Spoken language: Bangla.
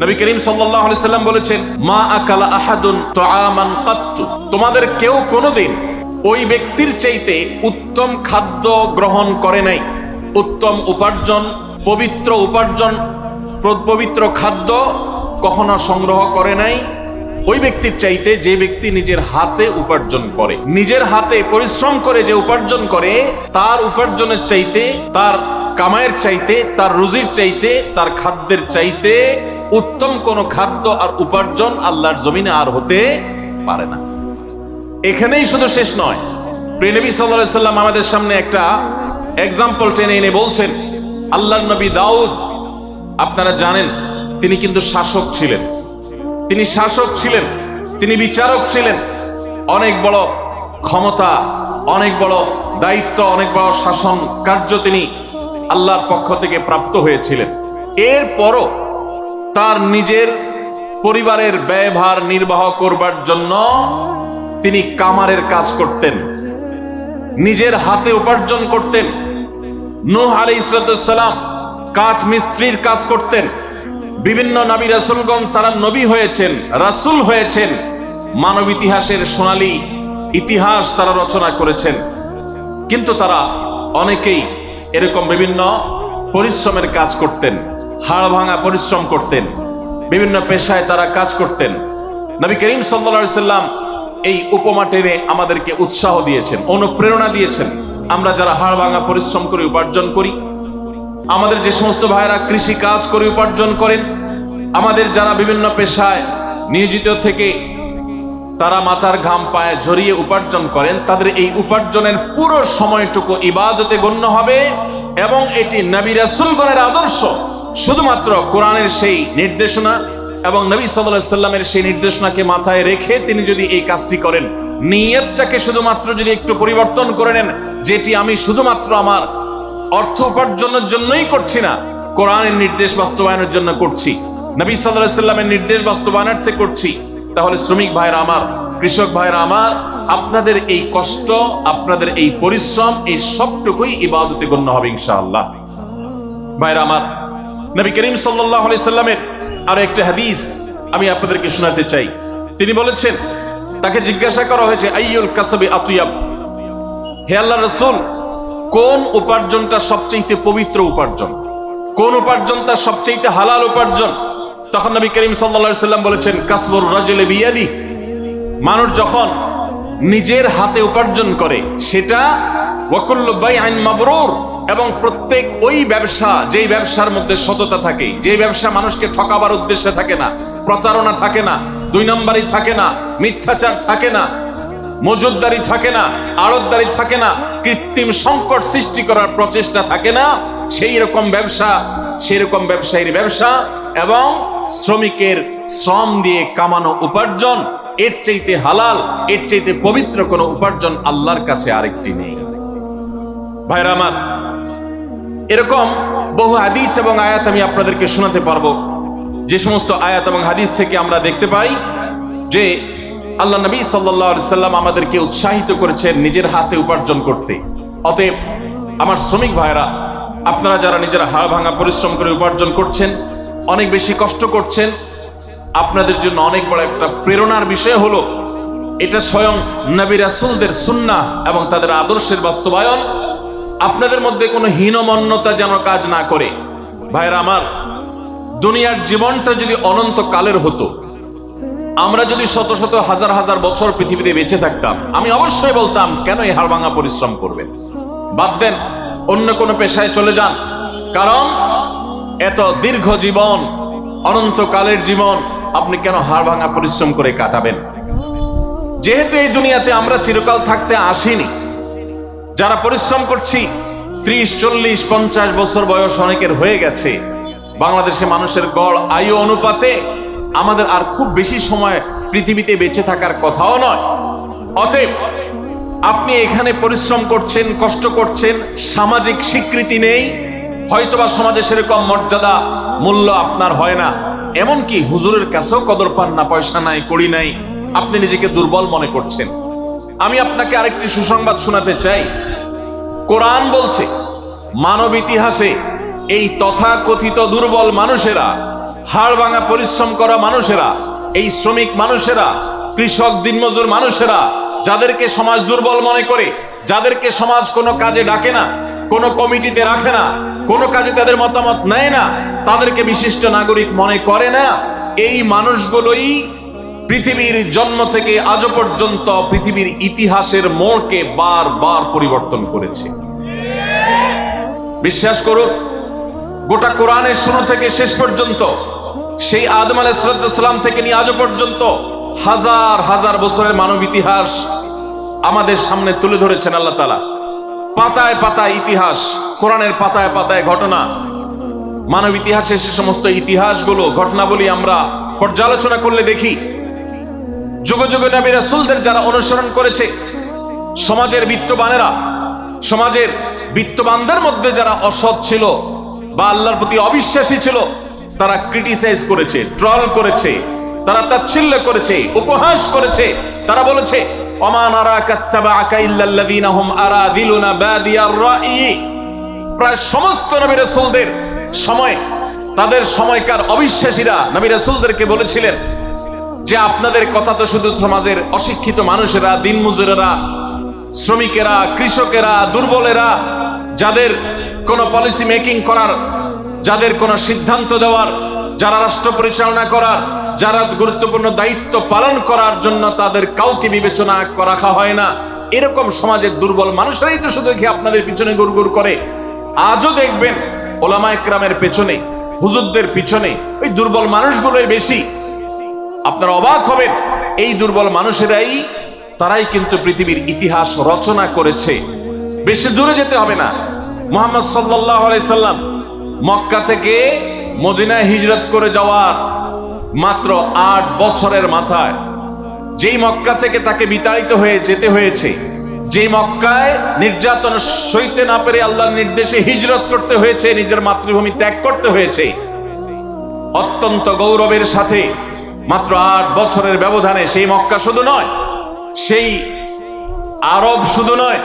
নবী করিম সাল্লাল্লাহু আলাইহি সাল্লাম বলেছেন, মা আকালা আহাদুন তুআমান কাত্তু, তোমাদের কেউ কোনোদিন ওই ব্যক্তির চাইতে উত্তম খাদ্য গ্রহণ করে নাই, উত্তম উপার্জন, পবিত্র খাদ্য কখনো সংগ্রহ করে নাই ওই ব্যক্তির চাইতে যে ব্যক্তি নিজের হাতে উপার্জন করে, নিজের হাতে পরিশ্রম করে যে উপার্জন করে, তার উপার্জনের চাইতে, তার কামাইয়ের চাইতে, তার রুজির চাইতে, তার খাদ্যের চাইতে উত্তম কোন খাদ্য আর উপার্জন আল্লাহর জমিনে আর হতে পারে না। এখানেই শুধু শেষ নয়, প্রিয় নবী সাল্লাল্লাহু আলাইহি সাল্লাম আমাদের সামনে একটা এক্সাম্পল টেনে এনে বলছেন, আল্লাহর নবী দাউদ, আপনারা জানেন তিনি কিন্তু শাসক ছিলেন, তিনি বিচারক ছিলেন, অনেক বড় ক্ষমতা, অনেক বড় দায়িত্ব, অনেক বড় শাসন কার্য তিনি আল্লাহর পক্ষ থেকে প্রাপ্ত হয়েছিলেন। এরপরও তার নিজের পরিবারের ব্যয়ভার নির্বাহ করবার জন্য তিনি কামারের কাজ করতেন, নিজের হাতে উপার্জন করতেন। নূহ আলাইহিস সালাম কাঠ মিস্ত্রির কাজ করতেন। বিভিন্ন নবী রাসূলগণ তারা নবী হয়েছেন, রাসূল হয়েছেন, মানব ইতিহাসের সোনালী ইতিহাস তারা রচনা করেছেন। কিন্তু তারা অনেকেই এরকম বিভিন্ন পরিশ্রমের কাজ করতেন, হাড় ভাঙা পরিশ্রম করতেন, বিভিন্ন পেশায় তারা কাজ করতেন। নবী করিম সাল্লাল্লাহু আলাইহি সাল্লাম এই উপমা টেনে আমাদেরকে উৎসাহ দিয়েছেন, অনুপ্রেরণা দিয়েছেন। আমরা যারা হাড় ভাঙা পরিশ্রম করে উপার্জন করি, আমাদের যে সমস্ত ভাইরা কৃষি কাজ করে উপার্জন করেন, আমাদের যারা বিভিন্ন পেশায় নিয়োজিত থেকে তারা মাথার ঘাম পায়ে ঝরিয়ে উপার্জন করেন, তাদের এই উপার্জনের পুরো সময়টুকু ইবাদতে গণ্য হবে এবং এটি নবী রাসূলগণের আদর্শ। শুধুমাত্র কোরআনের সেই নির্দেশনা এবং নবী সাল্লাল্লাহু আলাইহি সাল্লামের সেই নির্দেশনাকে মাথায় রেখে তিনি যদি এই কাজটি করেন, নিয়তটাকে শুধুমাত্র যদি একটু পরিবর্তন করে নেন, যেটি আমি শুধুমাত্র আমার অর্থ উপার্জনের জন্যই করছি না, কোরআনের নির্দেশ বাস্তবায়নের জন্য করছি, নবী সাল্লাল্লাহু আলাইহি সাল্লামের নির্দেশ বাস্তবায়নার্থে করছি, তাহলে শ্রমিক ভাইরা আমার, কৃষক ভাইরা আমার, আপনাদের এই কষ্ট, আপনাদের এই পরিশ্রম, এই সবটুকুই ইবাদতে গণ্য হবে ইনশাআল্লাহ। ভাইরা আমার, নবী করিম সাল্লাল্লাহু আলাইহি সাল্লামের আর একটা হাদিস আমি আপনাদেরকে শোনাতে চাই। তিনি বলেছেন, তাকে জিজ্ঞাসা করা হয়েছে, আইয়ুল কাসবি আতিয়াব, হে আল্লাহর রাসূল, কোন উপার্জনটা সবচেয়ে পবিত্র উপার্জন, কোন উপার্জনটা সবচেয়ে হালাল উপার্জন? তখন নবী করিম সাল্লাল্লাহু আলাইহি সাল্লাম বলেছেন, কাসবুর রাজুলি বিয়াদি, মানুষ যখন নিজের হাতে উপার্জন করে সেটা, ওয়া কুল্লু বাইইন মাবরুর, এবং প্রত্যেক ওই ব্যবসা, যেই ব্যবসার মধ্যে সততা থাকে, যে ব্যবসা মানুষকে ঠকাবার উদ্দেশ্যে থাকে না, প্রতারণা থাকে না, দুই নম্বরই থাকে না, মিথ্যাচার থাকে না, মজুদদারি থাকে না, আড়তদারি থাকে না, কৃত্রিম সংকট সৃষ্টি করার প্রচেষ্টা থাকে না, সেই রকম ব্যবসা, সেরকম ব্যবসায়ীর ব্যবসা এবং শ্রমিকের শ্রম দিয়ে কামানো উপার্জন, এর চাইতে হালাল, এর চাইতে পবিত্র কোনো উপার্জন আল্লাহর কাছে আরেকটি নেই। ভাইরা আমার, এরকম বহু হাদিস এবং আয়াত আমি আপনাদেরকে শোনাতে পারবো, যে সমস্ত আয়াত এবং হাদিস থেকে আমরা দেখতে পাই যে আল্লাহ নবী সাল্লাল্লাহু আলাইহি সাল্লাম আমাদেরকে উৎসাহিত করেছেন নিজের হাতে উপার্জন করতে। অতএব আমার শ্রমিক ভাইরা, আপনারা যারা নিজেরা হাড় ভাঙা পরিশ্রম করে উপার্জন করছেন, অনেক বেশি কষ্ট করছেন, আপনাদের জন্য অনেক বড় একটা প্রেরণার বিষয় হলো, এটা স্বয়ং নবী রাসূলদের সুন্নাহ এবং তাদের আদর্শের বাস্তবায়ন। আপনাদের মধ্যে কোনো হীনমন্যতা যেন কাজ না করে। ভাইরা আমার, দুনিয়ার জীবনটা যদি অনন্ত কালের হতো, আমরা যদি শত শত হাজার হাজার বছর পৃথিবীতে বেঁচে থাকতাম, আমি অবশ্যই বলতাম, কেন এই হাড় ভাঙা পরিশ্রম করবেন, বাদ দেন, অন্য কোনো পেশায় চলে যান। কারণ এত দীর্ঘ জীবন, অনন্তকালের জীবন, আপনি কেন হাড় ভাঙা পরিশ্রম করে কাটাবেন? যেহেতু এই দুনিয়াতে আমরা চিরকাল থাকতে আসিনি, যারা পরিশ্রম করছি 30, 40, 50 বছর বয়স অনেকের হয়ে গেছে। বাংলাদেশে মানুষের গড় আয়ু অনুপাতে আমাদের আর খুব বেশি সময় পৃথিবীতে বেঁচে থাকার কথাও নয়। অতএব আপনি এখানে পরিশ্রম করছেন, কষ্ট করছেন, সামাজিক স্বীকৃতি নেই, হয়তোবা সমাজে সেরকম মর্যাদা মূল্য আপনার হয় না, এমনকি হুজুরের কাছেও কদর পান না, পয়সা নাই, কড়ি নাই, আপনি নিজেকে দুর্বল মনে করছেন। আমি আপনাকে আরেকটি সুসংবাদ শোনাতে চাই। কোরআন বলছে, মানব ইতিহাসে এই তথাকথিত দুর্বল মানুষেরা হাড় ভাঙা পরিশ্রম করা মানুষেরা, এই শ্রমিক মানুষেরা, কৃষক, দিনমজুর মানুষেরা, যাদেরকে সমাজ দুর্বল মনে করে, যাদেরকে সমাজ কোনো কাজে ডাকে না, কোনো কমিটিতে রাখে না, কোনো কাজে তাদের মতামত নেয় না, তাদেরকে বিশিষ্ট নাগরিক মনে করে না, এই মানুষগুলোই পৃথিবীর জন্ম থেকে আজও পর্যন্ত পৃথিবীর ইতিহাসের মোড়কে বারবার পরিবর্তন করেছে। বিশ্বাস করুন, গোটা কোরআনের শুরু থেকে শেষ পর্যন্ত, সেই আদম আলাইহিস সালাম থেকে নিয়ে আজও পর্যন্ত হাজার হাজার বছরের মানব ইতিহাস আমাদের সামনে তুলে ধরেছেন আল্লাহ তাআলা। পাতায় পাতায় ইতিহাস, কোরআনের পাতায় পাতায় ঘটনা, মানব ইতিহাসের সে সমস্ত ইতিহাসগুলো, ঘটনাবলী আমরা পর্যালোচনা করলে দেখি যুগে যুগে নবী রাসূলদের যারা অনুসরণ করেছে, সমাজের বিত্তবানেরা, সমাজের বিত্তবানদের মধ্যে যারা অসৎ ছিল বা আল্লাহর প্রতি অবিশ্বাসী ছিল, তারা ক্রিটিসাইজ করেছে, ট্রল করেছে, তারা তাচ্ছিল্য করেছে, উপহাস করেছে। তারা বলেছে ওমা নারাকা তাবাআকা ইল্লাল্লাযীনা হুম আরাযিলুনা বাদিয়ার রাই। প্রায় সমস্ত নবী রাসূলদের সময়, তাদের সময়কার অবিশ্বাসীরা নবী রাসূলদেরকে বলেছিলেন যে আপনাদের কথা তো শুধু সমাজের অশিক্ষিত মানুষেরা, দিনমজুরেরা, শ্রমিকেরা, কৃষকেরা, দুর্বলেরা, যাদের কোনো পলিসি মেকিং করার, যাদের কোনো সিদ্ধান্ত দেওয়ার, যারা রাষ্ট্র পরিচালনা করার, যারা গুরুত্বপূর্ণ দায়িত্ব পালন করার জন্য তাদের কাউকে বিবেচনা রাখা হয় না, এরকম সমাজের দুর্বল মানুষরাই তো শুধু কি আপনাদের পিছনে গুড়গুড় করে। আজও দেখবেন ওলামায়ে কেরামের পেছনে, হুজুরদের পিছনে ওই দুর্বল মানুষগুলোই বেশি। আপনারা অবাক হবেন, এই দুর্বল মানুষেরাই, তারাই কিন্তু পৃথিবীর ইতিহাস রচনা করেছে। বেশি দূরে যেতে হবে না, মুহাম্মদ সাল্লাল্লাহু আলাইহি সাল্লাম মক্কা থেকে মদিনায় হিজরত করে যাওয়ার মাত্র 8 বছরের মাথায়, যেই মক্কা থেকে তাকে বিতাড়িত হয়ে যেতে হয়েছে, যেই মক্কায় নির্যাতন সইতে না পেরে আল্লাহর নির্দেশে হিজরত করতে হয়েছে, নিজের মাতৃভূমি ত্যাগ করতে হয়েছে, অত্যন্ত গৌরবের সাথে মাত্র 8 বছরের ব্যবধানে সেই মক্কা শুধু নয়, সেই আরব শুধু নয়,